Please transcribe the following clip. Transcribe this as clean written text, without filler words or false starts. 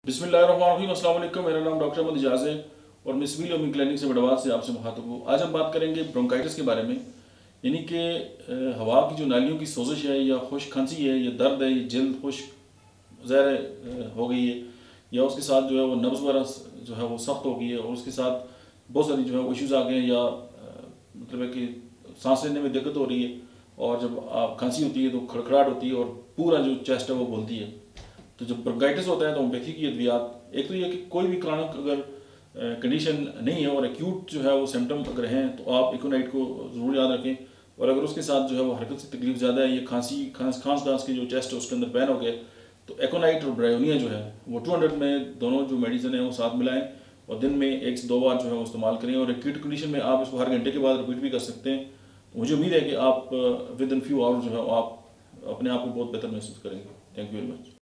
बिस्मिल्लाहिर्रहमानिर्रहीम, अस्सलाम वालेकुम। मेरा नाम डॉक्टर अहमद इजाज़ है और मिसविल ओमिन क्लिनिक से बड़वाद से आपसे मुखातब हूँ। आज हम बात करेंगे ब्रोंकाइटिस के बारे में, यानी कि हवा की जो नालियों की सोजिश है या खुश्क खांसी है या दर्द है, या जल्द खुश्क ज़ाहिर हो गई है, या उसके साथ जो है वो नब्ज़ वगैरह जो है वो सख्त हो गई है और उसके साथ बहुत सारी जो है वो इश्यूज़ आ गए हैं, या मतलब है कि सांस लेने में दिक्कत हो रही है और जब आप खांसी होती है तो खड़खड़ाहट होती है और पूरा जो चेस्ट है वो बोलती है। तो जब ब्रोंकाइटिस होता है तो होम्योपैथी की अद्वियात, एक तो ये कि कोई भी क्रॉनिक अगर कंडीशन नहीं है और एक्यूट जो है वो सिम्टम अगर हैं तो आप एकोनाइट को ज़रूर याद रखें। और अगर उसके साथ जो है वो हरकत से तकलीफ ज़्यादा है, ये खांस की जो चेस्ट है उसके अंदर पैन हो गया, तो एकोनाइट और ब्रायोनिया जो है वो 200 में दोनों जो मेडिसिन है वो साथ मिलाएं और दिन में 1 से 2 बार जो है वो इस्तेमाल करें। और एक्यूट कंडीशन में आप इसको हर घंटे के बाद रिपीट भी कर सकते हैं। तो मुझे उम्मीद है कि आप विद इन फ्यू आवर्स जो है आप अपने आप को बहुत बेहतर महसूस करेंगे। Thank you very much.